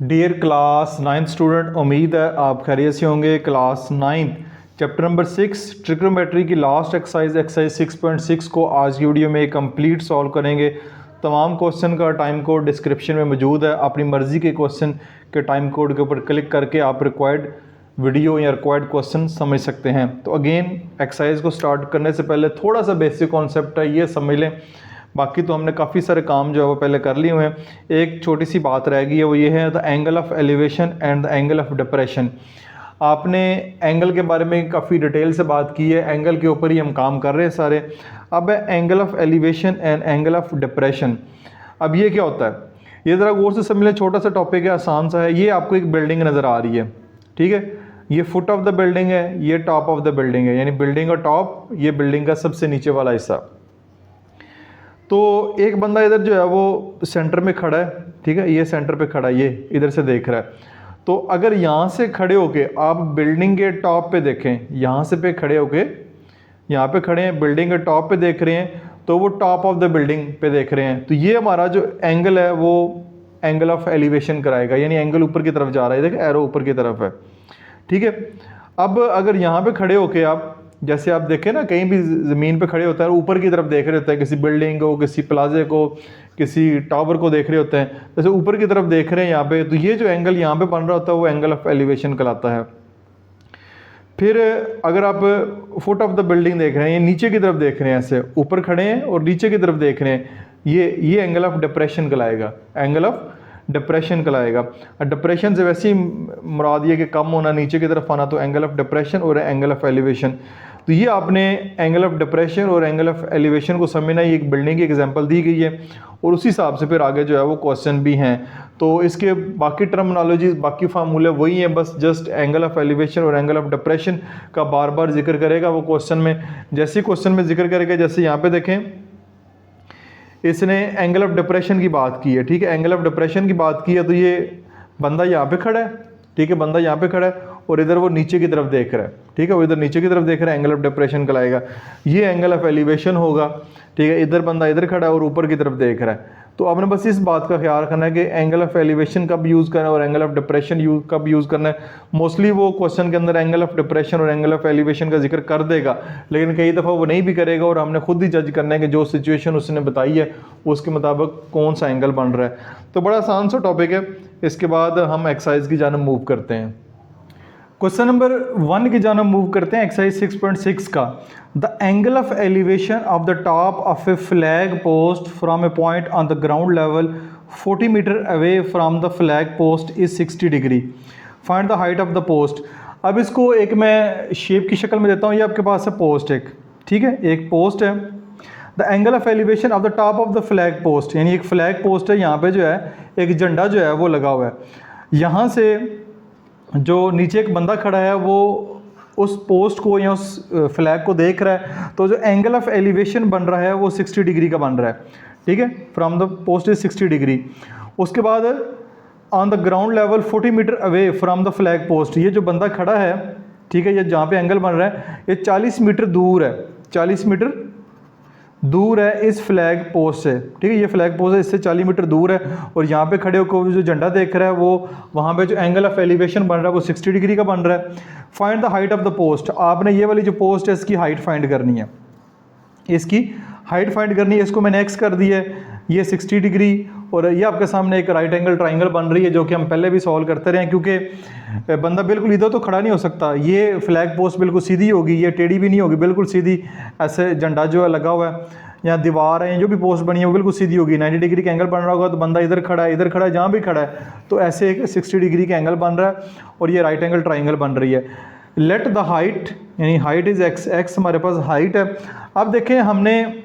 Dear class 9th student, उम्मीद है आप खैरियत से होंगे। क्लास 9 चैप्टर नंबर 6 ट्रिग्नोमेट्री की लास्ट एक्सरसाइज 6.6 को आज की वीडियो में कंप्लीट सॉल्व करेंगे। तमाम क्वेश्चन का टाइम कोड डिस्क्रिप्शन में मौजूद है। अपनी मर्ज़ी के क्वेश्चन के टाइम कोड के ऊपर क्लिक करके आप रिक्वायर्ड वीडियो या रिक्वायर्ड क्वेश्चन समझ सकते हैं। तो अगेन एक्सरसाइज को स्टार्ट करने से पहले थोड़ा सा बेसिक कॉन्सेप्ट है, ये समझ लें। बाकी तो हमने काफ़ी सारे काम जो है वो पहले कर लिए हुए हैं। एक छोटी सी बात रह गई है, वो ये है the angle of elevation and the angle of depression. आपने एंगल के बारे में काफ़ी डिटेल से बात की है, एंगल के ऊपर ही हम काम कर रहे हैं सारे। अब है angle of elevation and angle of depression. अब ये क्या होता है, ये ज़रा गौर से समझ लें। छोटा सा टॉपिक है, आसान सा है। ये आपको एक बिल्डिंग नज़र आ रही है, ठीक है। ये फुट ऑफ द बिल्डिंग है, ये टॉप ऑफ द बिल्डिंग है, यानी बिल्डिंग का टॉप, ये बिल्डिंग का सबसे नीचे वाला हिस्सा। तो एक बंदा इधर जो है वो सेंटर में खड़ा है, ठीक है। ये सेंटर पे खड़ा है, ये इधर से देख रहा है। तो अगर यहाँ से खड़े होके आप बिल्डिंग के टॉप पे देखें, यहाँ से पे खड़े होके यहाँ पे खड़े हैं, बिल्डिंग के टॉप पे देख रहे हैं, तो वो टॉप ऑफ द बिल्डिंग पे देख रहे हैं। तो ये हमारा जो एंगल है वो एंगल ऑफ एलिवेशन कराएगा, यानी एंगल ऊपर की तरफ जा रहा है। देखिए एरो ऊपर की तरफ है, ठीक है। अब अगर यहाँ पे खड़े होके आप, जैसे आप देखें ना, कहीं भी ज़मीन पे खड़े होता है, ऊपर की तरफ देख रहे होते हैं, किसी बिल्डिंग को, किसी प्लाजे को, किसी टावर को देख रहे होते हैं, जैसे ऊपर की तरफ देख रहे हैं यहाँ पे, तो ये जो एंगल यहाँ पे बन रहा होता है वो एंगल ऑफ एलिवेशन कहलाता है। फिर अगर आप फुट ऑफ द बिल्डिंग देख रहे हैं, ये नीचे की तरफ देख रहे हैं, ऐसे ऊपर खड़े हैं और नीचे की तरफ देख रहे हैं, ये एंगल ऑफ डिप्रेशन कहलाएगा, एंगल ऑफ डिप्रेशन कहलाएगा। डिप्रेशन से वैसे ही मुराद ये कि कम होना, नीचे की तरफ आना, तो एंगल ऑफ डिप्रेशन और एंगल ऑफ एलिवेशन। तो ये आपने एंगल ऑफ डिप्रेशन और एंगल ऑफ एलिवेशन को समझना। ये एक बिल्डिंग की एग्जांपल दी गई है और उसी हिसाब से फिर आगे जो है वो क्वेश्चन भी हैं। तो इसके बाकी टर्मिनोलॉजी, बाकी फार्मूले वही हैं, बस जस्ट एंगल ऑफ एलिवेशन और एंगल ऑफ डिप्रेशन का बार बार जिक्र करेगा वो क्वेश्चन में। जैसे क्वेश्चन में जिक्र करेगा, जैसे यहाँ पे देखें, इसने एंगल ऑफ डिप्रेशन की बात की है, ठीक है। एंगल ऑफ डिप्रेशन की बात की है, तो ये बंदा यहाँ पे खड़ा है, ठीक है। बंदा यहाँ पे खड़ा है और इधर वो नीचे की तरफ देख रहा है, ठीक है। वो इधर नीचे की तरफ देख रहा है, एंगल ऑफ डिप्रेशन कहलाएगा। ये एंगल ऑफ एलिवेशन होगा, ठीक है। इधर बंदा इधर खड़ा है और ऊपर की तरफ देख रहा है। तो आपने बस इस बात का ख्याल रखना है कि एंगल ऑफ एलिवेशन कब यूज़ करना है और एंगल ऑफ डिप्रेशन कब यूज़ करना है। मोस्टली वो क्वेश्चन के अंदर एंगल ऑफ डिप्रेशन और एंगल ऑफ एलिवेशन का जिक्र कर देगा, लेकिन कई दफ़ा वो नहीं भी करेगा और हमने खुद ही जज करना है कि जो सिचुएशन उसने बताई है उसके मुताबिक कौन सा एंगल बन रहा है। तो बड़ा आसान सा टॉपिक है। इसके बाद हम एक्सरसाइज की जानिब मूव करते हैं। क्वेश्चन नंबर 1 की जानिब मूव करते हैं, एक्सरसाइज 6.6 का। The angle of elevation of the top of a flag post from a point on the ground level 40 metre away from the flag post is 60 degree. Find the height of the post. अब इसको एक मैं shape की शक्ल में देता हूँ। ये आपके पास है पोस्ट एक, ठीक है, एक पोस्ट है। The angle of elevation of the top of the flag post, यानी एक फ्लैग पोस्ट है, यहाँ पे जो है एक झंडा जो है वो लगा हुआ है। यहाँ से जो नीचे एक बंदा खड़ा है वो उस पोस्ट को या उस फ्लैग को देख रहा है, तो जो एंगल ऑफ एलिवेशन बन रहा है वो 60 डिग्री का बन रहा है, ठीक है। From the post is 60 degree. उसके बाद on the ground level 40 metre away from the flag post, ये जो बंदा खड़ा है, ठीक है, ये जहाँ पे एंगल बन रहा है, ये 40 मीटर दूर है, 40 मीटर दूर है इस फ्लैग पोस्ट से, ठीक है। ये फ्लैग पोस्ट है, इससे 40 मीटर दूर है और यहाँ पे खड़े होकर जो झंडा देख रहा है वो वहाँ पे जो एंगल ऑफ एलिवेशन बन रहा है वो 60 डिग्री का बन रहा है। Find the height of the post. आपने ये वाली जो पोस्ट है इसकी हाइट फाइंड करनी है, इसकी हाइट फाइंड करनी है। इसको मैंने एक्स कर दिया है, ये 60 डिग्री, और ये आपके सामने एक राइट एंगल ट्राइंगल बन रही है, जो कि हम पहले भी सॉल्व करते रहे हैं, क्योंकि बंदा बिल्कुल इधर तो खड़ा नहीं हो सकता। ये फ्लैग पोस्ट बिल्कुल सीधी होगी, ये टेढ़ी भी नहीं होगी, बिल्कुल सीधी। ऐसे झंडा जो है लगा हुआ है, यहाँ दीवार है, जो भी पोस्ट बनी है वो बिल्कुल सीधी होगी। 90 डिग्री का एंगल बन रहा होगा, तो बंदा इधर खड़ा है, इधर खड़ा है, जहाँ भी खड़ा है, तो ऐसे एक 60 डिग्री का एंगल बन रहा है और ये राइट एंगल ट्राइंगल बन रही है। लेट द हाइट, यानी हाइट इज एक्स, एक्स हमारे पास हाइट है। अब देखें, हमने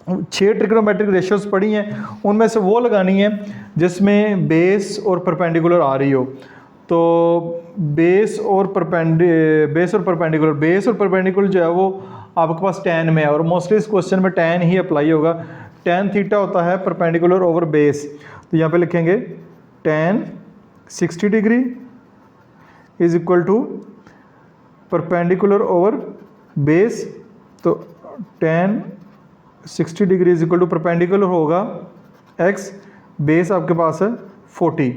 6 ट्रिग्नोमेट्रिक रेशियोज पढ़ी हैं, उनमें से वो लगानी है जिसमें बेस और परपेंडिकुलर आ रही हो। तो बेस और परपेंडिकुलर जो है वो आपके पास tan में है, और मोस्टली इस क्वेश्चन में tan ही अप्लाई होगा। tan थीटा होता है परपेंडिकुलर ओवर बेस, तो यहाँ पे लिखेंगे tan 60 degree is equal to perpendicular over base. तो tan 60 degree is equal to perpendicular होगा x, बेस आपके पास है 40,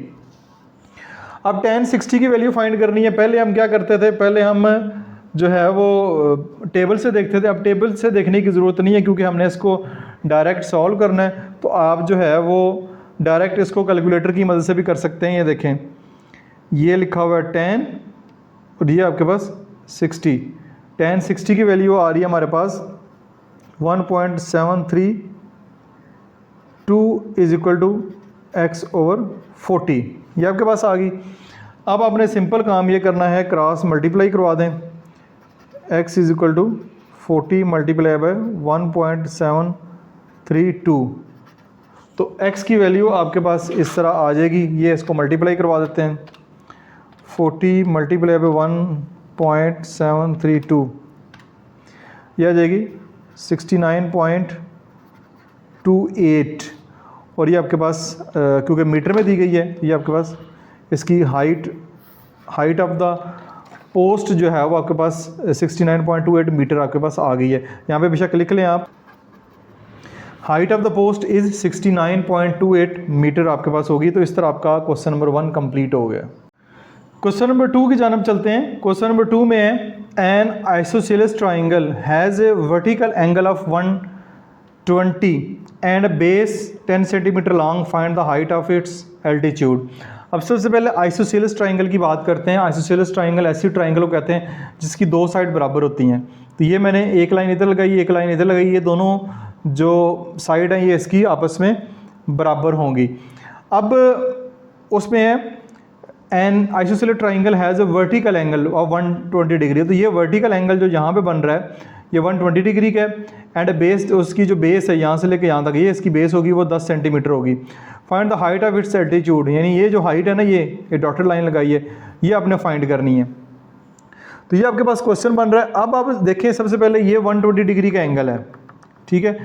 अब tan 60 की वैल्यू फाइंड करनी है। पहले हम क्या करते थे, पहले हम जो है वो टेबल से देखते थे। अब टेबल से देखने की ज़रूरत नहीं है क्योंकि हमने इसको डायरेक्ट सॉल्व करना है। तो आप जो है वो डायरेक्ट इसको कैलकुलेटर की मदद से भी कर सकते हैं। ये देखें, ये लिखा हुआ है 10 और ये आपके पास 60। tan 60 की वैल्यू आ रही है हमारे पास 1.732 इज इक्वल टू x/40। ये आपके पास आ गई। अब आपने सिंपल काम ये करना है, क्रॉस मल्टीप्लाई करवा दें। x is equal to 40 multiply by 1.732। तो x की वैल्यू आपके पास इस तरह आ जाएगी। ये इसको मल्टीप्लाई करवा देते हैं। 40 मल्टीप्लाई बाय 1.732 ये आ जाएगी 69.28। और ये आपके पास क्योंकि मीटर में दी गई है, ये आपके पास इसकी हाइट ऑफ द पोस्ट जो है वो आपके पास 69.28 मीटर आपके पास आ गई है। यहाँ पे बेशक लिख लें आप, height of the post is 69.28 metre आपके पास होगी। तो इस तरह आपका क्वेश्चन नंबर 1 कंप्लीट हो गया। क्वेश्चन नंबर 2 की जानब चलते हैं। क्वेश्चन नंबर 2 में है N isosceles triangle has a vertical angle of 120 and base 10 centimetre long, find the height of its altitude. अब सबसे पहले आइसोसेलेस ट्राइंगल की बात करते हैं। आइसोसेलेस ट्राइंगल ऐसी ट्राइंगल को कहते हैं जिसकी दो साइड बराबर होती हैं। तो ये मैंने एक लाइन इधर लगाई, एक लाइन इधर लगाई, ये दोनों जो साइड हैं ये इसकी आपस में बराबर होंगी। अब उसमें है N isosceles triangle has a vertical angle of 120 degree. तो ये वर्टिकल एंगल जो यहाँ पे बन रहा है ये 120 डिग्री का है। एंड बेस, उसकी जो बेस है यहाँ से लेके यहाँ तक, ये इसकी बेस होगी वो 10 सेंटीमीटर होगी। Find the height of its altitude, यानी ये जो हाइट है ना, ये डॉटेड लाइन लगाई है, ये आपने फाइंड करनी है। तो ये आपके पास क्वेश्चन बन रहा है। अब आप देखें, सबसे पहले ये 120 डिग्री का एंगल है, ठीक है।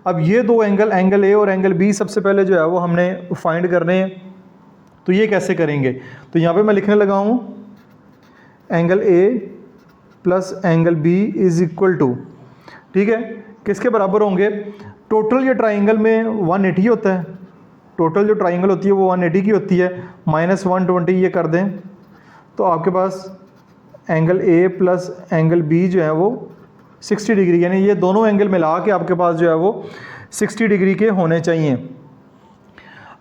अब ये दो एंगल, एंगल ए और एंगल बी, सबसे पहले जो है वो हमने फाइंड करने हैं। तो ये कैसे करेंगे, तो यहाँ पे मैं लिखने लगा हूँ angle A plus angle B is equal to, ठीक है, किसके बराबर होंगे। टोटल ये ट्राइंगल में 180 होता है, टोटल जो ट्राइंगल होती है वो 180 की होती है, माइनस 120 ये कर दें तो आपके पास angle A plus angle B जो है वो 60 डिग्री, यानी ये दोनों एंगल मिला के आपके पास जो है वो 60 डिग्री के होने चाहिए।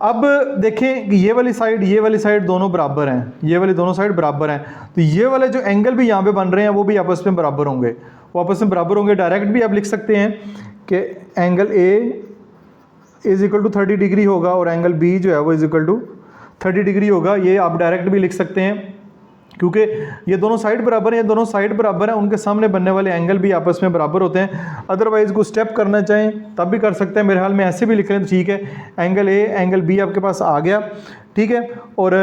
अब देखें कि ये वाली साइड दोनों बराबर हैं, ये वाली दोनों साइड बराबर हैं। तो ये वाले जो एंगल भी यहाँ पे बन रहे हैं वो भी आपस में बराबर होंगे, वो आपस में बराबर होंगे। डायरेक्ट भी आप लिख सकते हैं कि angle A is equal to 30 degree होगा और एंगल बी जो है वो इज इक्वल टू 30 डिग्री होगा। ये आप डायरेक्ट भी लिख सकते हैं क्योंकि ये दोनों साइड बराबर हैं, ये दोनों साइड बराबर हैं, उनके सामने बनने वाले एंगल भी आपस में बराबर होते हैं। अदरवाइज को स्टेप करना चाहें तब भी कर सकते हैं, मेरे हाल में ऐसे भी लिख रहे हैं तो ठीक है। एंगल ए एंगल बी आपके पास आ गया, ठीक है। और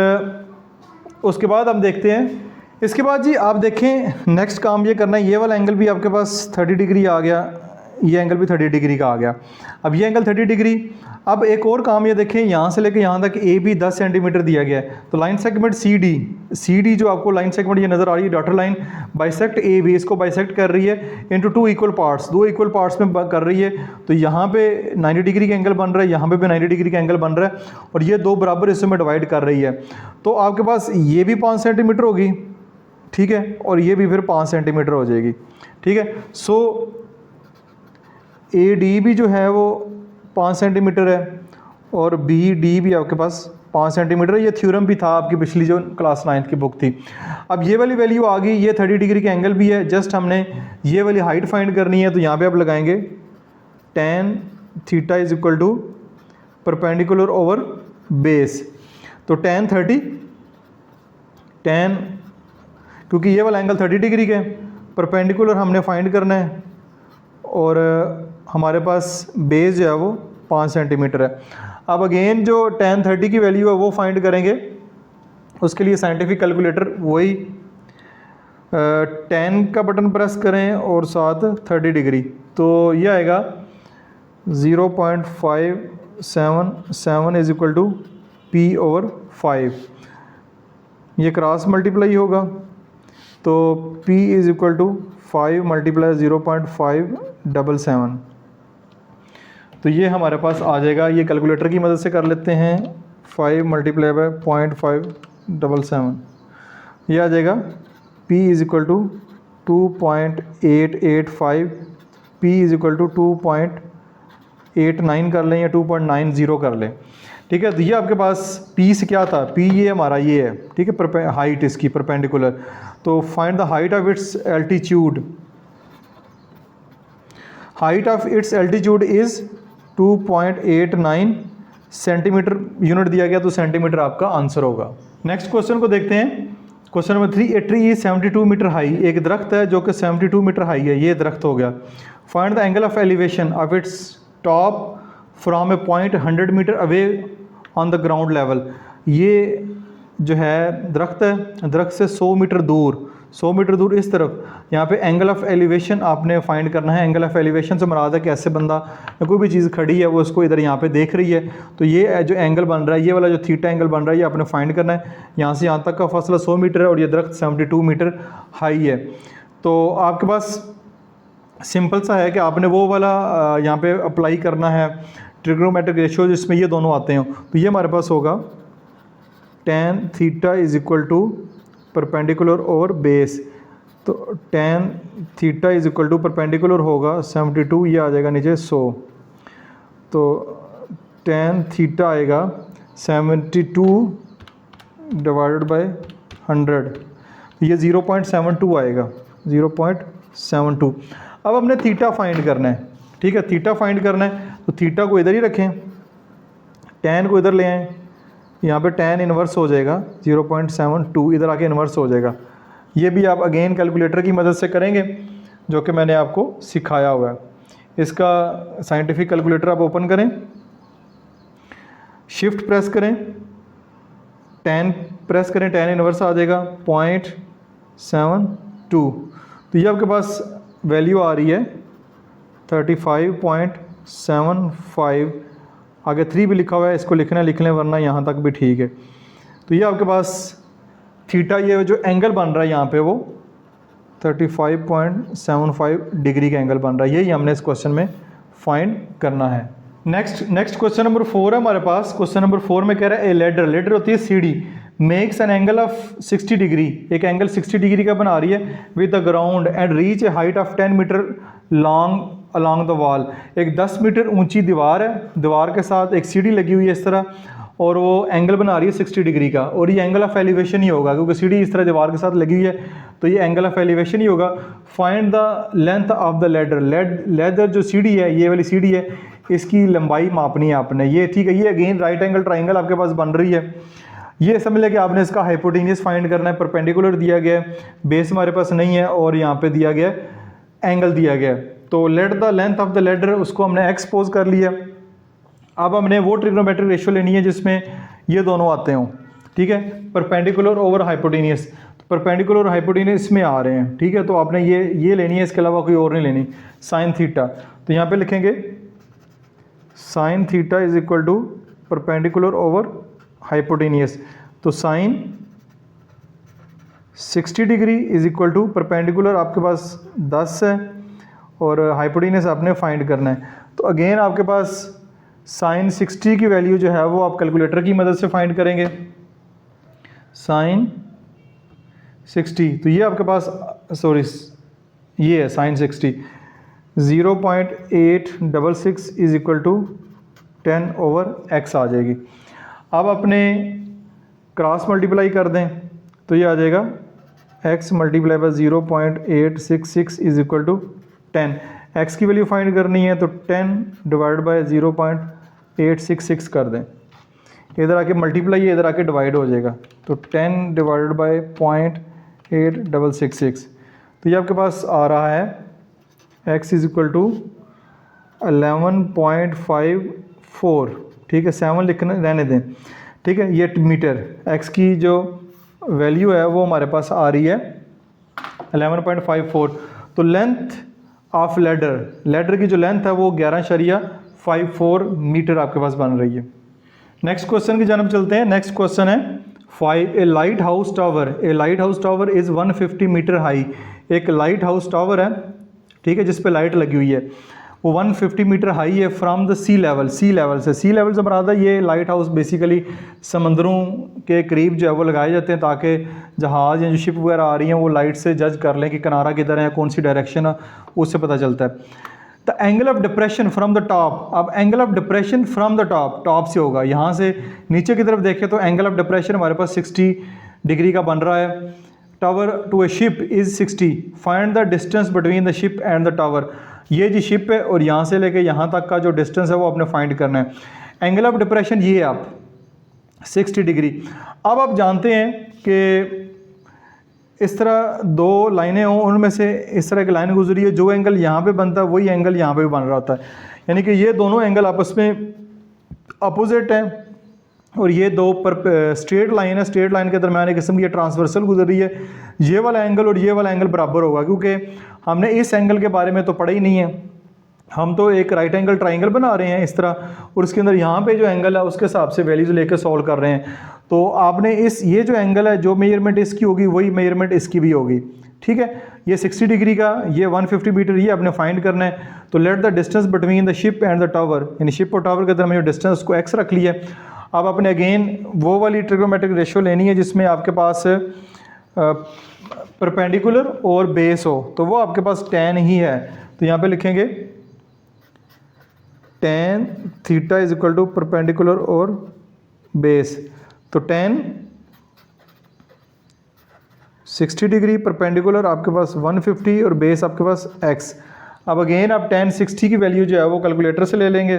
उसके बाद हम देखते हैं, इसके बाद जी आप देखें नेक्स्ट काम ये करना है, ये वाला एंगल भी आपके पास 30 डिग्री आ गया, ये एंगल भी 30 डिग्री का आ गया। अब ये एंगल 30 डिग्री। अब एक और काम ये देखें, यहाँ से लेके यहाँ तक ए बी 10 सेंटीमीटर दिया गया है। तो लाइन सेगमेंट सी डी जो आपको लाइन सेगमेंट ये नज़र आ रही है, dotted line bisect A B, इसको बाइसेक्ट कर रही है into 2 equal parts, 2 equal parts में कर रही है। तो यहाँ पे 90 डिग्री का एंगल बन रहा है, यहाँ पे भी 90 डिग्री का एंगल बन रहा है और ये दो बराबर हिस्सों में डिवाइड कर रही है। तो आपके पास ये भी 5 सेंटीमीटर होगी, ठीक है, और ये भी फिर 5 सेंटीमीटर हो जाएगी, ठीक है। सो ए डी भी जो है वो 5 सेंटीमीटर है और बी डी भी आपके पास 5 सेंटीमीटर है। ये थ्योरम भी था आपकी पिछली जो क्लास 9th की बुक थी। अब ये वाली वैल्यू आ गई, ये 30 डिग्री का एंगल भी है, जस्ट हमने ये वाली हाइट फाइंड करनी है। तो यहाँ पे आप लगाएंगे tan theta is equal to perpendicular over base. तो tan 30, tan, क्योंकि ये वाला एंगल 30 डिग्री का है, परपेंडिकुलर हमने फाइंड करना है और हमारे पास बेस जो है वो 5 सेंटीमीटर है। अब अगेन जो tan 30 की वैल्यू है वो फाइंड करेंगे, उसके लिए साइंटिफिक कैलकुलेटर वही 10 का बटन प्रेस करें और साथ 30 डिग्री, तो ये आएगा 0.577 इज इक्वल टू p/5। ये क्रॉस मल्टीप्लाई होगा तो p is equal to 5 multiply 0.577। तो ये हमारे पास आ जाएगा, ये कैलकुलेटर की मदद से कर लेते हैं। 5 मल्टीप्लाई बाय 0.5 677 ये आ जाएगा P is equal to 2.885, P is equal to 2.89 कर लें या 2.90 कर लें। ठीक है, तो ये आपके पास P से क्या था, P ये हमारा ये है, ठीक है, हाइट इसकी परपेंडिकुलर। तो find the height of its altitude, height of its altitude is 2.89 centimetre, unit दिया गया तो सेंटीमीटर आपका आंसर होगा। नेक्स्ट क्वेश्चन को देखते हैं। Question number 3, a tree is 72 metre high, एक दरख्त है जो कि 72 मीटर हाई है, ये दरख्त हो गया। Find the angle of elevation of its top from a point 100 metre away on the ground level. ये जो है दरख्त है, दरख्त से 100 मीटर दूर, 100 मीटर दूर इस तरफ, यहाँ पे एंगल ऑफ एलिवेशन आपने फाइंड करना है। एंगल ऑफ एलिवेशन से मुराद है कि ऐसे बंदा या कोई भी चीज़ खड़ी है वो इसको इधर यहाँ पे देख रही है, तो ये जो एंगल बन रहा है, ये वाला जो थीटा एंगल बन रहा है, ये आपने फाइंड करना है। यहाँ से यहाँ तक का फासला 100 मीटर है और ये दरख्त 72 मीटर हाई है। तो आपके पास सिंपल सा है कि आपने वो वाला यहाँ पे अप्लाई करना है ट्रिग्नोमेट्रिक रेशियो जिसमें ये दोनों आते हैं। तो ये हमारे पास होगा tan theta is equal to perpendicular over base, तो tan theta is equal to perpendicular होगा 72, ये आ जाएगा नीचे 100, तो tan थीटा आएगा 72 डिवाइडेड बाय 100, ये 0.72 आएगा, 0.72। अब हमने थीटा फाइंड करना है, ठीक है, थीटा फाइंड करना है, तो थीटा को इधर ही रखें, tan को इधर ले आएँ, यहाँ पे tan इन्वर्स हो जाएगा 0.72, इधर आके इन्वर्स हो जाएगा। ये भी आप अगेन कैलकुलेटर की मदद से करेंगे जो कि मैंने आपको सिखाया हुआ है। इसका साइंटिफिक कैलकुलेटर आप ओपन करें, शिफ्ट प्रेस करें, tan प्रेस करें, tan इन्वर्स आ जाएगा 0.72, तो ये आपके पास वैल्यू आ रही है 35.75, आगे 3 भी लिखा हुआ है, इसको लिखना लिख लें वरना यहाँ तक भी ठीक है। तो ये आपके पास थीटा, ये जो एंगल बन रहा है यहाँ पे वो 35.75 डिग्री का एंगल बन रहा है, यही हमने इस क्वेश्चन में फाइंड करना है। नेक्स्ट क्वेश्चन नंबर 4 है हमारे पास। क्वेश्चन नंबर 4 में कह रहा है ए लेडर, लेडर होती है सीढ़ी, makes an angle of 60 degree, एक एंगल 60 डिग्री का बना रही है with the ground and reach a height of 10 metre long along the wall. एक 10 मीटर ऊंची दीवार है, दीवार के साथ एक सीढ़ी लगी हुई है इस तरह, और वो एंगल बना रही है 60 डिग्री का, और ये एंगल ऑफ एलिवेशन ही होगा क्योंकि सीढ़ी इस तरह दीवार के साथ लगी हुई है, तो ये एंगल ऑफ एलिवेशन ही होगा। Find the length of the ladder, ladder जो सीढ़ी है, ये वाली सीढ़ी है, इसकी लंबाई मापनी है आपने, ये ठीक है। ये अगेन राइट एंगल ट्राइंगल आपके पास बन रही है, ये समझ लें कि आपने इसका हाइपोटेन्यूस फाइंड करना है। परपेंडिकुलर दिया गया है, बेस हमारे पास नहीं है, और यहाँ पे दिया गया एंगल दिया गया है। तो let the length of the ladder, उसको हमने एक्सपोज कर लिया। अब हमने वो ट्रिग्नोमेट्रिक रेशियो लेनी है जिसमें ये दोनों आते हों, ठीक है, परपेंडिकुलर ओवर हाइपोटेन्यूस। तो परपेंडिकुलर और हाइपोटेन्यूस में आ रहे हैं, ठीक है, तो आपने ये लेनी है, इसके अलावा कोई और नहीं लेनी। साइन थीटा, तो यहाँ पे लिखेंगे sine theta is equal to perpendicular over hypotenuse, तो sine 60 degree is equal to perpendicular आपके पास 10 है और हाइपोटेन्यूस आपने फाइंड करना है। तो अगेन आपके पास साइन 60 की वैल्यू जो है वो आप कैलकुलेटर की मदद से फाइंड करेंगे, साइन 60, तो ये आपके पास सॉरी ये है sine 60, 0.866 is equal to 10/x आ जाएगी। अब अपने क्रॉस मल्टीप्लाई कर दें तो ये आ जाएगा x multiply by 0.866 is equal to 10। x की वैल्यू फाइंड करनी है तो 10 डिवाइड बाई 0.866 कर दें, इधर आके मल्टीप्लाई है, इधर आके डिवाइड हो जाएगा, तो 10 डिवाइडेड बाई 0.866, तो ये आपके पास आ रहा है x इज इक्वल टू 11.54, ठीक है, 7 लिखने रहने दें, ठीक है। ये मीटर x की जो वैल्यू है वो हमारे पास आ रही है 11.54। तो लेंथ ऑफ लेडर की जो लेंथ है वो 11.54 मीटर आपके पास बन रही है। नेक्स्ट क्वेश्चन की जानब चलते हैं। नेक्स्ट क्वेश्चन है 5, a lighthouse tower is 150 metre high. एक लाइट हाउस टावर है, ठीक है, जिस पे लाइट लगी हुई है, वो 150 मीटर हाई है फ्रॉम द सी लेवल से। सी लेवल से मराद है ये लाइट हाउस बेसिकली समंदरों के करीब जो है वो लगाए जाते हैं ताकि जहाज़ या जो शिप वगैरह आ रही हैं वो लाइट से जज कर लें कि किनारा किधर है, कौन सी डायरेक्शन है, उससे पता चलता है। The angle of depression from the top, अब angle of depression from the top से होगा, यहाँ से नीचे की तरफ देखें तो एंगल ऑफ डिप्रेशन हमारे पास 60 डिग्री का बन रहा है। Tower to a ship is 60, find the distance between the ship and the tower, ये जी शिप है और यहाँ से लेके यहाँ तक का जो डिस्टेंस है वो आपने फाइंड करना है। एंगल ऑफ डिप्रेशन ये है आप 60 डिग्री। अब आप जानते हैं कि इस तरह दो लाइनें हों, उनमें से इस तरह की लाइन गुजरी है, जो एंगल यहाँ पे बनता है वही एंगल यहाँ पे भी बन रहा होता है, यानी कि ये दोनों एंगल आपस में अपोजिट हैं और ये दो पर स्ट्रेट लाइन है, स्ट्रेट लाइन के दरमियान एक किस्म की ट्रांसवर्सल गुजर रही है। ये वाला एंगल और ये वाला एंगल बराबर होगा, क्योंकि हमने इस एंगल के बारे में तो पढ़ा ही नहीं है, हम तो एक राइट एंगल ट्राइंगल बना रहे हैं इस तरह, और उसके अंदर यहाँ पे जो एंगल है उसके हिसाब से वैल्यूज लेकर सॉल्व कर रहे हैं। तो आपने ये जो एंगल है, जो मेजरमेंट इसकी होगी वही मेजरमेंट इसकी भी होगी, ठीक है। ये 60 डिग्री का, ये 150 मीटर, ये आपने फाइंड करना है। तो let the distance between the ship and the tower, यानी शिप और टावर के दरमियान जो डिस्टेंस उसको एक्स रख लिया। अब आपने अगेन वो वाली ट्रिग्नोमेट्रिक रेशियो लेनी है जिसमें आपके पास परपेंडिकुलर और बेस हो, तो वो आपके पास tan ही है। तो यहाँ पे लिखेंगे tan theta is equal to perpendicular और बेस, तो tan 60 डिग्री, परपेंडिकुलर आपके पास 150 और बेस आपके पास x। अब अगेन आप tan 60 की वैल्यू जो है वो कैलकुलेटर से ले लेंगे,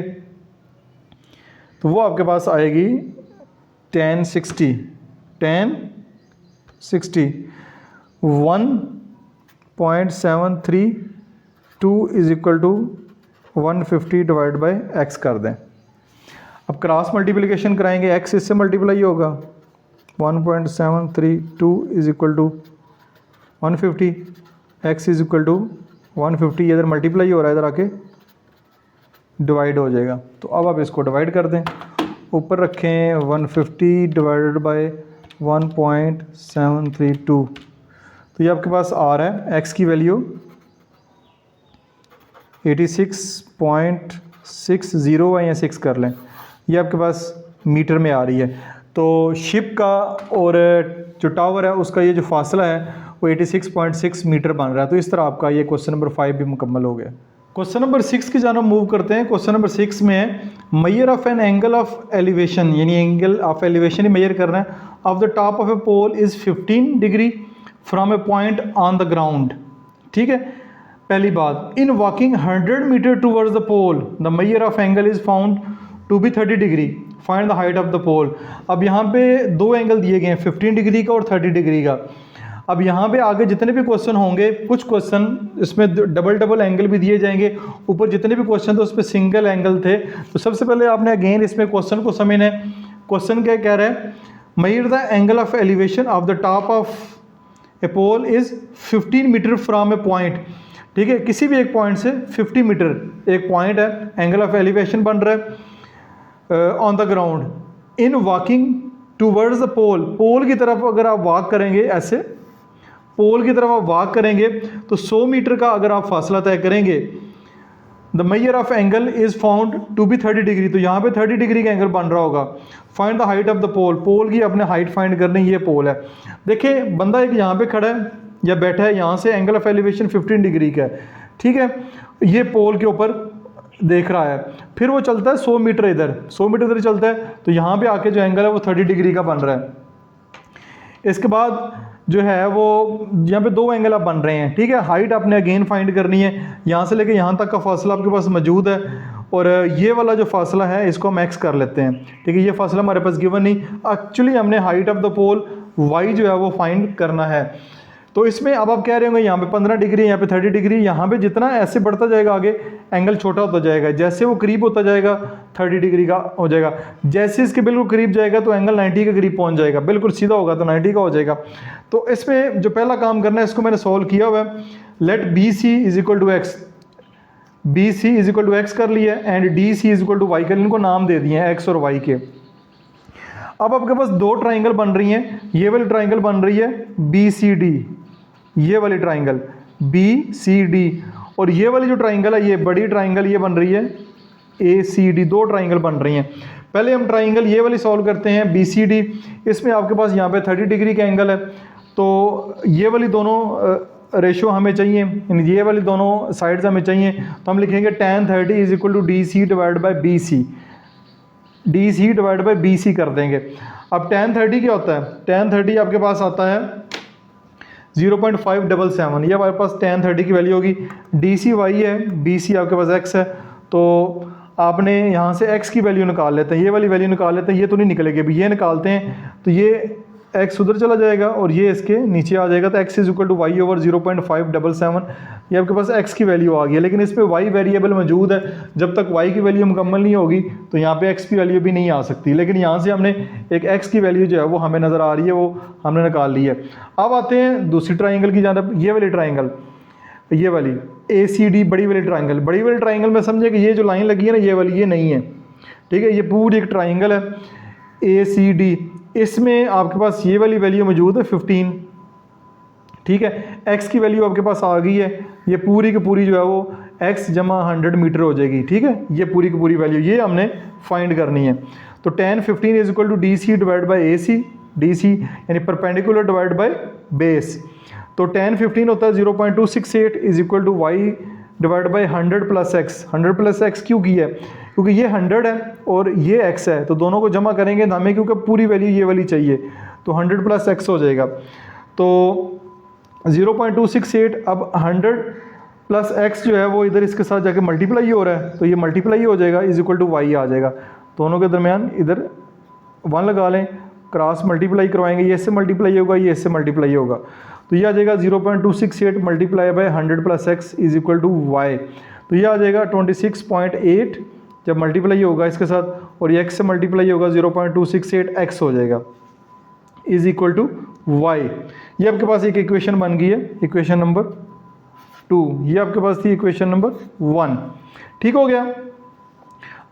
तो वो आपके पास आएगी tan 60 1.732 is equal to 150 divide by x कर दें। अब क्रॉस मल्टीप्लिकेशन कराएंगे, x इससे मल्टीप्लाई होगा, 1.732 is equal to 150, x is equal to 150, इधर मल्टीप्लाई हो रहा है, इधर आके डिवाइड हो जाएगा। तो अब आप इसको डिवाइड कर दें, ऊपर रखें 150 डिवाइडेड बाय 1.732, तो ये आपके पास आ रहा है x की वैल्यू 86.60 या 6 कर लें, ये आपके पास मीटर में आ रही है। तो शिप का और जो टावर है उसका ये जो फासला है वो 86.6 मीटर बन रहा है। तो इस तरह आपका ये क्वेश्चन नंबर 5 भी मुकम्मल हो गया। क्वेश्चन नंबर 6 की जानब मूव करते हैं। क्वेश्चन नंबर 6 में measure of an angle of elevation, यानी एंगल ऑफ एलिवेशन ही मेजर करना है, of the top of a pole is 15 degree from a point on the ground, ठीक है। पहली बात, in walking 100 metre towards the pole the measure of angle is found to be 30 degree, find the height of the pole. अब यहाँ पे दो angle दिए गए हैं, 15 डिग्री का और 30 डिग्री का। अब यहाँ पे आगे जितने भी क्वेश्चन होंगे, कुछ क्वेश्चन इसमें डबल एंगल भी दिए जाएंगे, ऊपर जितने भी क्वेश्चन थे उस पर सिंगल एंगल थे। तो सबसे पहले आपने अगेन इसमें क्वेश्चन को समझना है। क्वेश्चन क्या कह रहा है, measure the angle of elevation of the top of a pole is 15 metre from a point, ठीक है। किसी भी एक पॉइंट से 50 मीटर एक पॉइंट है, एंगल ऑफ एलिवेशन बन रहा है on the ground, in walking towards the pole, pole की तरफ अगर आप वॉक करेंगे, ऐसे पोल की तरफ आप वॉक करेंगे तो 100 मीटर का अगर आप फासला तय करेंगे, the measure of angle is found to be 30 degree, तो यहाँ पे 30 डिग्री का एंगल बन रहा होगा। Find the height of the pole, pole की अपने हाइट फाइंड करनी, ये पोल है। देखिए बंदा एक यहाँ पे खड़ा है या बैठा है, यहाँ से एंगल ऑफ एलिवेशन 15 डिग्री का है, ठीक है। ये पोल के ऊपर देख रहा है, फिर वो चलता है 100 मीटर इधर, 100 मीटर इधर चलता है, तो यहाँ पे आके जो एंगल है वो 30 डिग्री का बन रहा है। इसके बाद जो है वो यहाँ पे दो एंगल आप बन रहे हैं, ठीक है। हाइट आपने अगेन फाइंड करनी है, यहाँ से लेके यहाँ तक का फासला आपके पास मौजूद है, और ये वाला जो फासला है इसको हम एक्स कर लेते हैं, ठीक है। ये फासला हमारे पास गिवन नहीं, एक्चुअली हमने height of the pole y जो है वो फाइंड करना है। तो इसमें अब आप कह रहे होंगे यहाँ पे 15 डिग्री, यहाँ पे 30 डिग्री, यहाँ पे जितना ऐसे बढ़ता जाएगा आगे एंगल छोटा होता जाएगा, जैसे वो करीब होता जाएगा 30 डिग्री का हो जाएगा, जैसे इसके बिल्कुल करीब जाएगा तो एंगल 90 के करीब पहुँच जाएगा, बिल्कुल सीधा होगा तो 90 का हो जाएगा। तो इसमें जो पहला काम करना है इसको मैंने सॉल्व किया हुआ है। Let B C is equal to x, B C is equal to x कर लिया and D C is equal to y कर, इनको नाम दे दिए हैं एक्स और वाई के। अब आपके पास दो ट्राइंगल बन रही हैं, ये वाली ट्राइंगल बन रही है बी सी डी, ये वाली ट्राइंगल बी सी डी, और ये वाली जो ट्राइंगल है, ये बड़ी ट्राइंगल ये बन रही है ACD, दो ट्राइंगल बन रही हैं। पहले हम ट्राइंगल ये वाली सॉल्व करते हैं BCD। इसमें आपके पास यहाँ पे 30 डिग्री का एंगल है, तो ये वाली दोनों रेशो हमें चाहिए, ये वाली दोनों साइड्स हमें चाहिए। तो हम लिखेंगे tan 30 is equal to DC divide by BC, DC divide by BC कर देंगे। अब tan 30 क्या होता है? tan 30 आपके पास आता है 0.577, ये हमारे पास tan 30 की वैल्यू होगी। DC y है, BC आपके पास x है, तो आपने यहाँ से x की वैल्यू निकाल लेते हैं, ये वाली वैल्यू निकाल लेते हैं, ये तो नहीं निकलेगी अभी, ये निकालते हैं तो ये x उधर चला जाएगा और ये इसके नीचे आ जाएगा। तो x is equal to y over 0.577, ये आपके पास x की वैल्यू आ गई है। लेकिन इसमें y वेरिएबल मौजूद है, जब तक y की वैल्यू मुकम्मल नहीं होगी तो यहाँ पे x की वैल्यू भी नहीं आ सकती। लेकिन यहाँ से हमने एक x की वैल्यू जो है वो हमें नज़र आ रही है, वो हमने निकाल ली है। अब आते हैं दूसरी ट्राइंगल की जानब, ये वाली ट्राइंगल, ये वाली ACD बड़ी वाली ट्राइंगल। बड़ी वाली ट्राइंगल में समझे कि ये जो लाइन लगी है ना, ये वाली, ये नहीं है, ठीक है। ये पूरी एक ट्राइंगल है ACD, इसमें आपके पास ये वाली वैल्यू मौजूद है 15, ठीक है। x की वैल्यू आपके पास आ गई है, ये पूरी की पूरी जो है वो x जमा 100 मीटर हो जाएगी, ठीक है। ये पूरी की पूरी वैल्यू ये हमने फाइंड करनी है। तो tan 15 is equal to DC divide by AC, DC यानी परपेंडिकुलर डिवाइड बाई बेस। तो tan 15 होता है 0.268 is equal to y divide by 100 plus x. 100 plus x क्यों की है? क्योंकि ये 100 है और ये x है, तो दोनों को जमा करेंगे तो हमें क्योंकि पूरी वैल्यू ये वाली चाहिए, तो 100 प्लस एक्स हो जाएगा। तो 0.268, अब 100 प्लस एक्स जो है वो इधर इसके साथ जाके मल्टीप्लाई हो रहा है, तो ये मल्टीप्लाई हो जाएगा, इज इक्वल टू वाई आ जाएगा। दोनों के दरमियान इधर 1 लगा लें, क्रॉस मल्टीप्लाई करवाएंगे, ये इससे मल्टीप्लाई होगा, ये इससे मल्टीप्लाई होगा, तो ये आ जाएगा 0.268 multiply by 100 plus x is equal to y. तो ये आ जाएगा 26.8 जब मल्टीप्लाई होगा इसके साथ, और ये एक्स से मल्टीप्लाई होगा 0.268 एक्स हो जाएगा इज इक्वल टू वाई। ये आपके पास एक इक्वेशन बन गई है, इक्वेशन नंबर 2। ये आपके पास थी इक्वेशन नंबर 1, ठीक हो गया।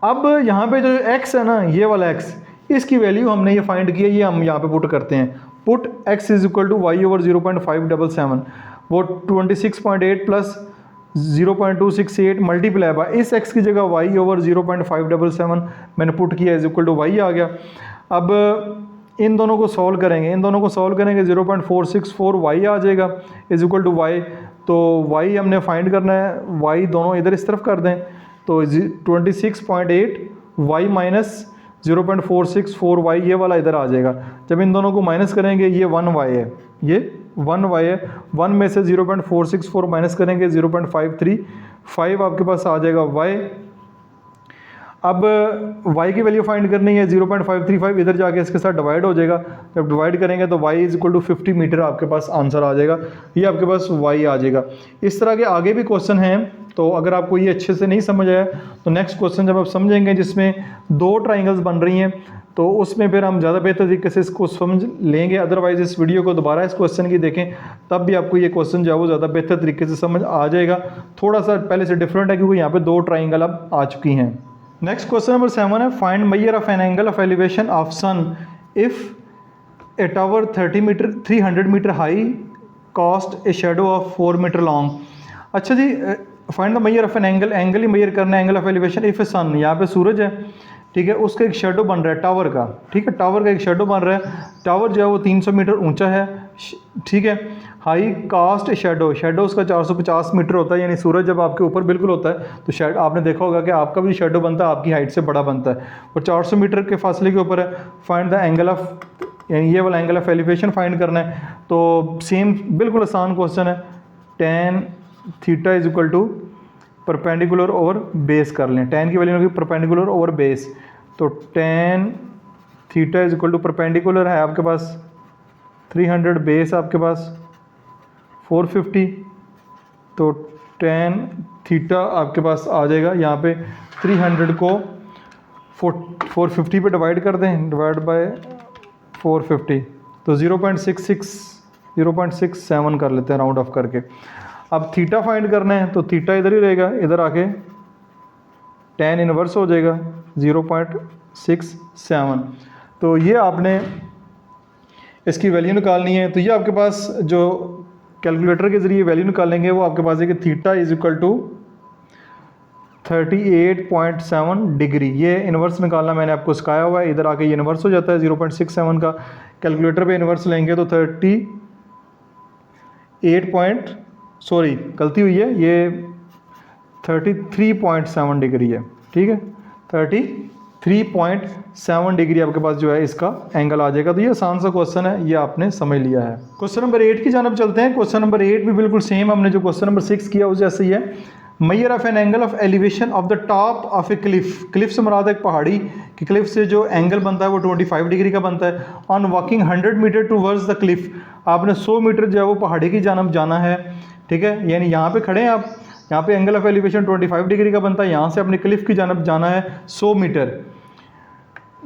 अब यहाँ पे जो x है ना, ये वाला x, इसकी वैल्यू हमने ये फाइंड किया, ये हम यहाँ पे पुट करते हैं। Put x is equal to y over 0.577, वो 26.8 प्लस 0.268 मल्टीप्लाई बाय इस x की जगह y ओवर 0.577 मैंने पुट किया, इज इक्वल टू वाई आ गया। अब इन दोनों को सॉल्व करेंगे, 0.464 y आ जाएगा इज इक्वल टू वाई। तो y हमने फाइंड करना है, y दोनों इधर इस तरफ कर दें, तो 26.8 y माइनस 0.464 y ये वाला इधर आ जाएगा। जब इन दोनों को माइनस करेंगे, ये 1 y है, ये 1 y है, 1 में से 0.464 माइनस करेंगे 0.535 आपके पास आ जाएगा y। अब y की वैल्यू फाइंड करनी है, 0.535 इधर जाके इसके साथ डिवाइड हो जाएगा, जब डिवाइड करेंगे तो y is equal to 50 metre आपके पास आंसर आ जाएगा, ये आपके पास y आ जाएगा। इस तरह के आगे भी क्वेश्चन हैं, तो अगर आपको ये अच्छे से नहीं समझ आया तो नेक्स्ट क्वेश्चन जब आप समझेंगे जिसमें 2 ट्राइंगल्स बन रही हैं, तो उसमें फिर हम ज़्यादा बेहतर तरीके से इसको समझ लेंगे। अदरवाइज़ इस वीडियो को दोबारा इस क्वेश्चन की देखें, तब भी आपको ये क्वेश्चन जो है वो ज़्यादा बेहतर तरीके से समझ आ जाएगा। थोड़ा सा पहले से डिफरेंट है क्योंकि यहाँ पे 2 ट्राइंगल अब आ चुकी हैं। नेक्स्ट क्वेश्चन नंबर 7 है, find measure of an angle of elevation of sun if a tower 300 metre high cost a shadow of 4 metre long. अच्छा जी, find the measure of an angle, angle ही measure करना है, angle of elevation if a sun, यहाँ पे सूरज है, ठीक है, उसका एक शेडो बन रहा है टावर का, ठीक है, टावर का एक शेडो बन रहा है। टावर जो है वो 300 मीटर ऊंचा है, ठीक है। हाई कास्ट शेडो, शेडो उसका 450 मीटर होता है, यानी सूरज जब आपके ऊपर बिल्कुल होता है तो शेडो आपने देखा होगा कि आपका भी शेडो बनता है, आपकी हाइट से बड़ा बनता है, और 400 मीटर के फासले के ऊपर है। फाइंड द एंगल ऑफ, यानी ये वाला एंगल ऑफ एलिवेशन फाइंड करना है। तो सेम बिल्कुल आसान क्वेश्चन है, tan theta is equal to perpendicular over base कर लें, tan की वैल्यू होगी परपेंडिकुलर ओवर बेस, तो tan theta is equal to perpendicular है आपके पास 300, बेस आपके पास 450, तो tan थीटा आपके पास आ जाएगा यहाँ पे 300 को 450 पे डिवाइड कर दें, डिवाइड बाय 450, तो 0.67 कर लेते हैं राउंड ऑफ करके। अब थीटा फाइंड करना है, तो थीटा इधर ही रहेगा, इधर आके tan इनवर्स हो जाएगा 0.67। तो ये आपने इसकी वैल्यू निकालनी है। तो ये आपके पास जो कैलकुलेटर के ज़रिए वैल्यू निकालेंगे वो आपके पास है कि theta is equal to 38.7 degree. ये इन्वर्स निकालना मैंने आपको सिखाया हुआ है, इधर आके ये इन्वर्स हो जाता है 0.67 का। कैलकुलेटर पे इन्वर्स लेंगे तो 33.7 डिग्री है, ठीक है, 33.7 डिग्री आपके पास जो है इसका एंगल आ जाएगा। तो ये आसान सा क्वेश्चन है, ये आपने समझ लिया है। क्वेश्चन नंबर 8 की जानब चलते हैं। क्वेश्चन नंबर 8 भी बिल्कुल सेम हमने जो क्वेश्चन नंबर 6 किया उस जैसे ही है। Major of an angle of elevation of the top of A Cliff, Cliff से मुराद एक पहाड़ी की क्लिफ से जो एंगल बनता है वो 25 डिग्री का बनता है। On walking 100 metre towards the cliff, आपने 100 मीटर जो है वो पहाड़ी की जानब जाना है, ठीक है, यानी यहाँ पे खड़े हैं आप, यहाँ पे एंगल ऑफ एलिवेशन 25 डिग्री का बनता है, यहाँ से अपने क्लिफ की जानब जाना है 100 metre.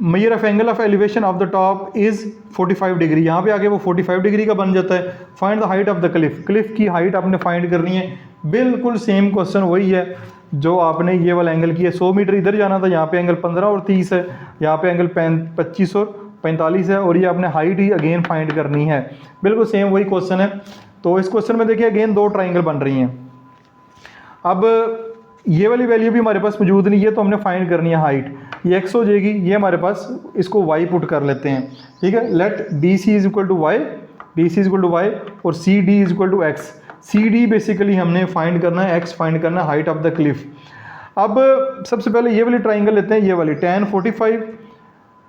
Measure of angle of elevation of the top is 45 degree, यहाँ पे आके वो 45 डिग्री का बन जाता है। Find the height of the Cliff, Cliff की हाइट आपने फाइंड करनी है। बिल्कुल सेम क्वेश्चन वही है जो आपने ये वाला एंगल किया। 100 मीटर इधर जाना था, यहाँ पे एंगल 15 और 30 है, यहाँ पे एंगल 25 और 45 है, और ये आपने हाइट ही अगेन फाइंड करनी है। बिल्कुल सेम वही क्वेश्चन है। तो इस क्वेश्चन में देखिए अगेन दो ट्राइंगल बन रही हैं। अब ये वाली वैल्यू भी हमारे पास मौजूद नहीं है, तो हमने फाइंड करनी है हाइट। ये x हो जाएगी, ये हमारे पास, इसको y पुट कर लेते हैं, ठीक है। Let B C is equal to Y, B C is equal to Y और C D is equal to X. C D basically हमने फाइंड करना है, x फाइंड करना है हाइट ऑफ द क्लिफ। अब सबसे पहले ये वाली ट्राइंगल लेते हैं, ये वाली tan 45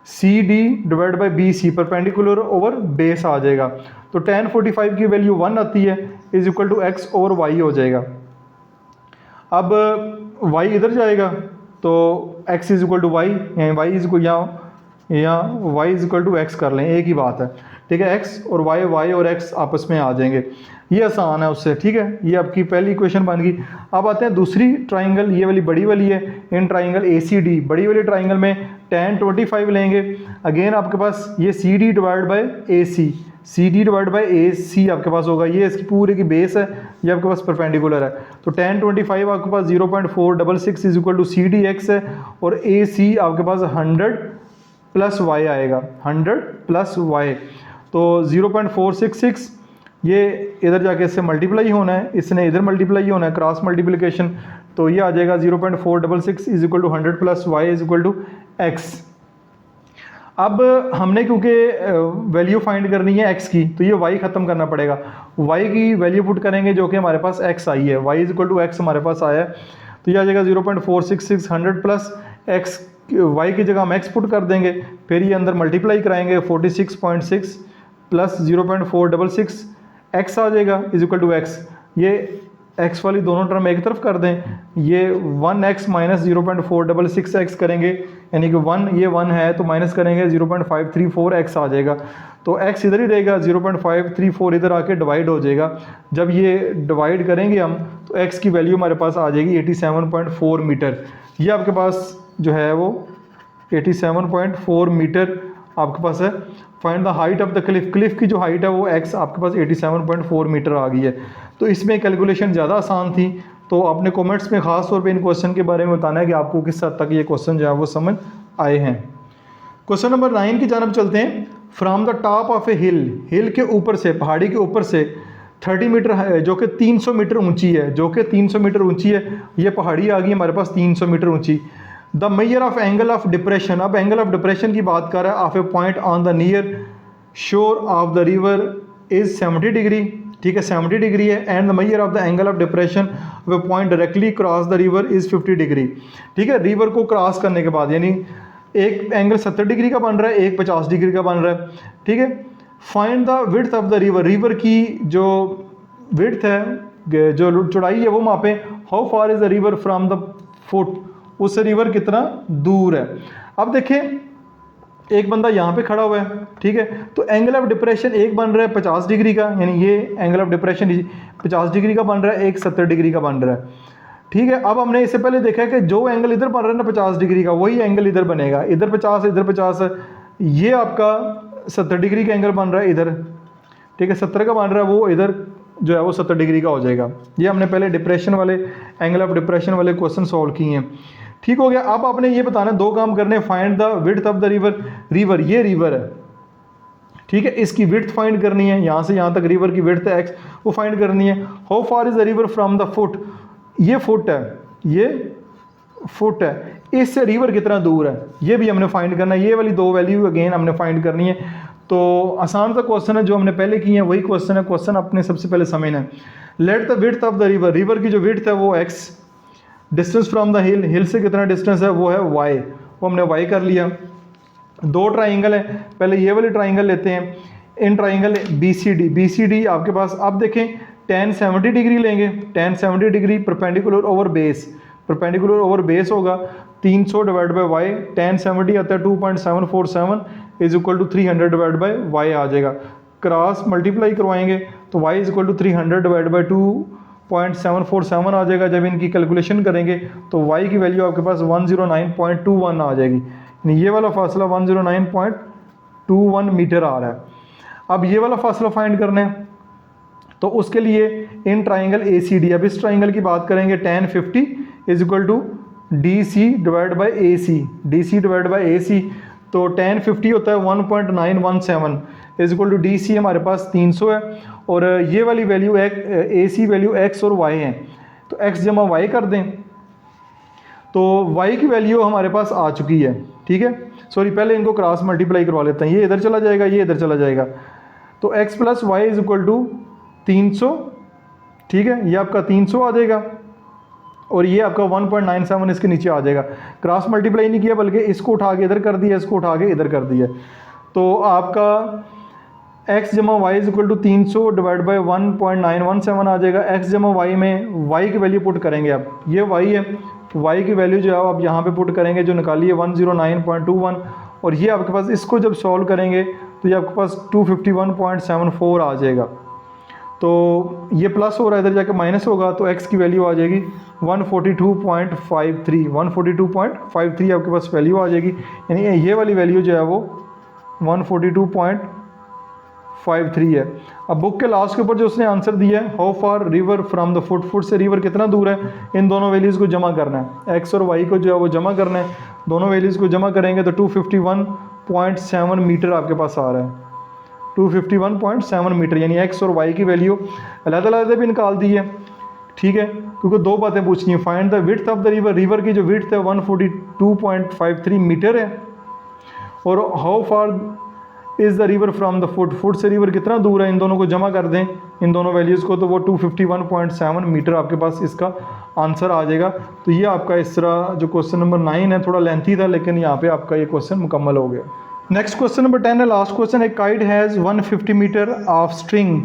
C D divide by B C perpendicular over base आ जाएगा। तो tan 45 की वैल्यू 1 आती है, is equal to X over Y हो जाएगा। अब y इधर जाएगा तो x is equal to Y, यहाँ y इज इक्वल, यहाँ y is equal to x कर लें, एक ही बात है, ठीक है। x और y और x आपस में आ जाएंगे, ये आसान है उससे, ठीक है। ये आपकी पहली इक्वेशन बन गई। अब आते हैं दूसरी ट्राइंगल, ये वाली बड़ी वाली है, इन ट्राइंगल ACD, बड़ी वाली ट्राइंगल में tan 25 लेंगे। अगेन आपके पास ये CD divide by AC, CD divide by AC आपके पास होगा, ये इसकी पूरे की बेस है, ये आपके पास परपेंडिकुलर है। तो tan 25 आपके पास 0.466 इज इक्वल टू CDX है, और AC आपके पास 100 प्लस y आएगा, 100 प्लस y। तो 0.466 ये इधर जाके इससे मल्टीप्लाई होना है, इसने इधर मल्टीप्लाई होना है, क्रॉस मल्टीप्लिकेशन, तो ये आ जाएगा 0.466 is equal to 100 plus y is equal to x। अब हमने क्योंकि वैल्यू फाइंड करनी है x की, तो ये y ख़त्म करना पड़ेगा। y की वैल्यू पुट करेंगे जो कि हमारे पास x आई है, y is equal to x हमारे पास आया है, तो ये आ जाएगा 0.466 100 प्लस x, y की जगह हम x पुट कर देंगे, फिर ये अंदर मल्टीप्लाई कराएंगे 46.6 प्लस 0.466 x आ जाएगा इज इक्वल टू एक्स। ये x वाली दोनों टर्म एक तरफ कर दें, ये 1x माइनस 0.466x करेंगे, यानी कि 1 ये 1 है तो माइनस करेंगे 0.534x आ जाएगा। तो x इधर ही रहेगा, 0.534 इधर आके डिवाइड हो जाएगा। जब ये डिवाइड करेंगे हम तो x की वैल्यू हमारे पास आ जाएगी 87.4 मीटर। ये आपके पास जो है वो 87.4 मीटर आपके पास है। Find the height of the Cliff, Cliff की जो हाइट है वो x आपके पास 87.4 मीटर आ गई है। तो इसमें कैलकुलेशन ज़्यादा आसान थी, तो आपने कमेंट्स में ख़ास तौर पे इन क्वेश्चन के बारे में बताना है कि आपको किस हद तक ये क्वेश्चन जो है वो समझ आए हैं। क्वेश्चन नंबर 9 की जानब चलते हैं। फ्रॉम द टॉप ऑफ ए हिल, हिल के ऊपर से, पहाड़ी के ऊपर से 30 मीटर है, जो कि 300 मीटर ऊंची है, जो कि 300 मीटर ऊंची है, ये पहाड़ी आ गई हमारे पास 300 मीटर ऊंची। The measure of angle of depression, अब एंगल ऑफ डिप्रेशन की बात कर रहा है, of a point on the near shore of the river is 70 degree, ठीक है, 70 डिग्री है। And the measure of the angle of depression of a point directly cross the river is 50 degree, ठीक है। रिवर को cross करने के बाद, यानी एक एंगल 70 डिग्री का बन रहा है, एक 50 डिग्री का बन रहा है, ठीक है। Find the width of the river, river की जो विड्थ है, जो चौड़ाई है वो मापें। How far is the river from the foot, उससे रिवर कितना दूर है। अब देखें एक बंदा यहाँ पे खड़ा हुआ है, ठीक है, तो एंगल ऑफ डिप्रेशन एक बन रहा है 50 डिग्री का, यानी ये एंगल ऑफ डिप्रेशन 50 डिग्री का बन रहा है, एक 70 डिग्री का बन रहा है, ठीक है। अब हमने इससे पहले देखा है कि जो एंगल इधर बन रहा है ना 50 डिग्री का, वही एंगल इधर बनेगा, इधर 50 इधर 50, ये आपका 70 डिग्री का एंगल बन रहा है इधर, ठीक है, 70 का बन रहा है, वो इधर जो है वो 70 डिग्री का हो जाएगा। ये हमने पहले डिप्रेशन वाले, एंगल ऑफ डिप्रेशन वाले क्वेश्चन सॉल्व किए हैं, ठीक हो गया। अब आपने ये बताना, दो काम करने, find the width of the river, river ये रिवर है, ठीक है। इसकी विड्थ फाइंड करनी है, यहाँ से यहाँ तक रिवर की विड्थ है एक्स, वो फाइंड करनी है। How far is the river from the foot, ये फुट है, ये फुट है, इससे रिवर कितना दूर है ये भी हमने फाइंड करना है। ये वाली दो वैल्यू अगेन हमने फाइंड करनी है। तो आसान सा क्वेश्चन है, जो हमने पहले किए हैं वही क्वेश्चन है। क्वेश्चन अपने सबसे पहले समझना है। Let the width of the river, river की जो विड्थ है वो X, distance from the hill, hill से कितना डिस्टेंस है वो है वाई, वो हमने वाई कर लिया। दो ट्राइंगल है, पहले ये वाले ट्राइंगल लेते हैं। In triangle B C D आपके पास, अब देखें tan 70 डिग्री लेंगे, tan 70 degree perpendicular over base, perpendicular over base होगा 300 डिवाइड बाई वाई, tan 70 आता है 2.747 is equal to 300 divide by Y आ जाएगा। क्रॉस मल्टीप्लाई करवाएंगे तो y is equal to 300 divide by 2.747 आ जाएगा। जब इनकी कैलकुलेशन करेंगे तो y की वैल्यू आपके पास 109.21 आ जाएगी, यानी ये वाला फासला 109.21 मीटर आ रहा है। अब ये वाला फासला फाइंड करना है, तो उसके लिए in triangle A C D, अब इस ट्राइंगल की बात करेंगे, tan 50 is equal to D C divide by A C, D C divide by A C, तो tan 50 होता है 1.917 is equal to D C हमारे पास 300 है, और ये वाली value A C value x और y है, तो x जमा y कर दें तो y की वैल्यू हमारे पास आ चुकी है। ठीक है, सॉरी पहले इनको क्रॉस मल्टीप्लाई करवा लेते हैं, ये इधर चला जाएगा, ये इधर चला जाएगा, तो x plus y is equal to 300। ठीक है, ये आपका 300 आ जाएगा और ये आपका 1.97 इसके नीचे आ जाएगा। क्रॉस मल्टीप्लाई नहीं किया बल्कि इसको उठा के इधर कर दिया, इसको उठा के इधर कर दिया, तो आपका x जमा y is equal to 300 divide by 1.917 आ जाएगा। x जमा वाई में y की वैल्यू पुट करेंगे, आप ये y है, y की वैल्यू जो है आप यहाँ पे पुट करेंगे, जो निकालिए 109.21, और ये आपके पास इसको जब सॉल्व करेंगे तो ये आपके पास 251.74 आ जाएगा। तो ये प्लस हो रहा है, इधर जाके माइनस होगा, तो x की वैल्यू आ जाएगी 142.53, 142.53 आपके पास वैल्यू आ जाएगी, यानी ये वाली वैल्यू जो है वो 142.53 है। अब बुक के लास्ट के ऊपर जो उसने आंसर दिया है, how far river from the foot, foot से रिवर कितना दूर है, इन दोनों वैल्यूज़ को जमा करना है, x और y को जो है वो जमा करना है। दोनों वैल्यूज़ को जमा करेंगे तो 251.7 मीटर आपके पास आ रहा है, 251.7 मीटर, यानी x और y की वैल्यू अलग-अलग भी निकाल दी है। ठीक है, क्योंकि दो बातें पूछनी है, find the width of the river, river की जो विड्थ है 142.53 मीटर है, और how far is the river from the foot, foot से रिवर कितना दूर है, इन दोनों को जमा कर दें, इन दोनों वैल्यूज़ को, तो वो 251.7 मीटर आपके पास इसका आंसर आ जाएगा। तो ये आपका इस तरह जो क्वेश्चन नंबर 9 है, थोड़ा लेंथी था लेकिन यहाँ पे आपका ये क्वेश्चन मुकम्मल हो गया। नेक्स्ट क्वेश्चन नंबर 10 है, लास्ट क्वेश्चन। एक kite has 150 metre of string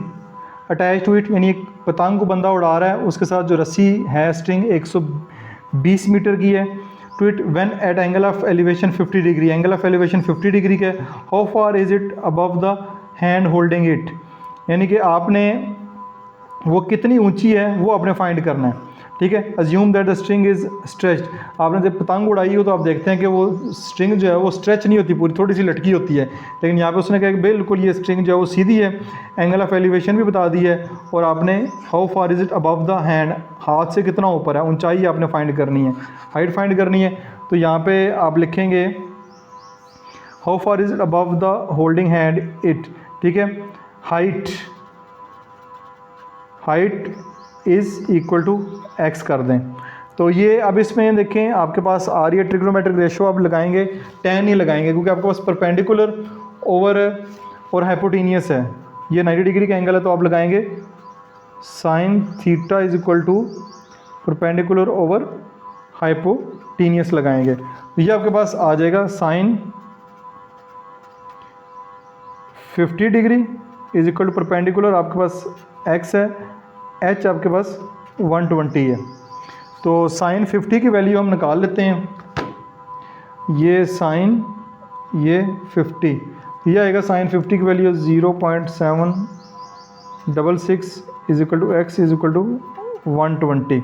attached to it, यानी एक पतंग को बंदा उड़ा रहा है, उसके साथ जो रस्सी है स्ट्रिंग 120 मीटर की है, to it when at angle of elevation 50 degree, angle of elevation 50 degree का, how far is it above the hand holding it, यानी कि आपने वो कितनी ऊंची है वो आपने फाइंड करना है। ठीक है, assume that the string is stretched, आपने जब पतंग उड़ाई हो तो आप देखते हैं कि वो स्ट्रिंग जो है वो स्ट्रेच नहीं होती पूरी, थोड़ी सी लटकी होती है, लेकिन यहाँ पे उसने कहा कि बिल्कुल ये स्ट्रिंग जो है वो सीधी है, एंगल ऑफ एलिवेशन भी बता दी है, और आपने how far is it above the hand, हाथ से कितना ऊपर है, ऊंचाई आपने फाइंड करनी है, हाइट फाइंड करनी है। तो यहाँ पे आप लिखेंगे how far is it above the holding hand it. ठीक है, height is equal to x कर दें, तो ये अब इसमें देखें आपके पास आ रही है ट्रिग्नोमेट्रिक रेशो, आप लगाएंगे tan ही लगाएंगे, क्योंकि आपके पास परपेंडिकुलर ओवर और हाइपोटेनियस है, ये 90 डिग्री का एंगल है, तो आप लगाएंगे sine theta is equal to perpendicular over hypotenuse लगाएंगे, तो ये आपके पास आ जाएगा sine 50 degree is equal to perpendicular, आपके पास x है, h आपके पास 120 है, तो साइन 50 की वैल्यू हम निकाल लेते हैं, ये साइन ये 50, ये आएगा साइन 50 की value 0.766 is equal to x is equal to 120।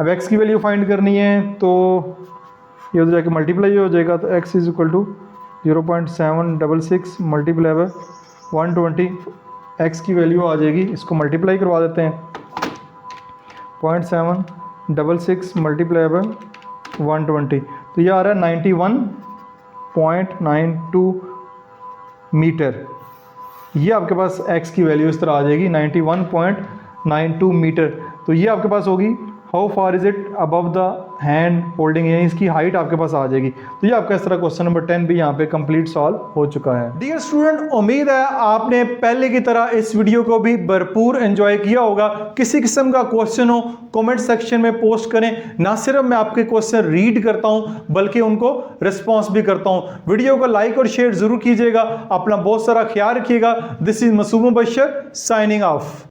अब x की वैल्यू फाइंड करनी है तो ये उधर जाके मल्टीप्लाई हो जाएगा, तो x is equal to 0.766 multiply by 120, x की वैल्यू आ जाएगी, इसको मल्टीप्लाई करवा देते हैं, 0.766 मल्टीप्लाई बाय 120, तो ये आ रहा है 91.92 मीटर। ये आपके पास x की वैल्यू इस तरह आ जाएगी 91.92 मीटर। तो ये आपके पास होगी how far is it above the hand holding, यानी इसकी हाइट आपके पास आ जाएगी। तो ये आपका इस तरह क्वेश्चन नंबर 10 भी यहाँ पे कंप्लीट सॉल्व हो चुका है। डियर स्टूडेंट, उम्मीद है आपने पहले की तरह इस वीडियो को भी भरपूर एंजॉय किया होगा। किसी किस्म का क्वेश्चन हो कमेंट सेक्शन में पोस्ट करें। ना सिर्फ मैं आपके क्वेश्चन रीड करता हूं बल्कि उनको रिस्पॉन्स भी करता हूं। वीडियो को लाइक और शेयर जरूर कीजिएगा। अपना बहुत सारा ख्याल रखिएगा। This is Masoom Bashar signing of.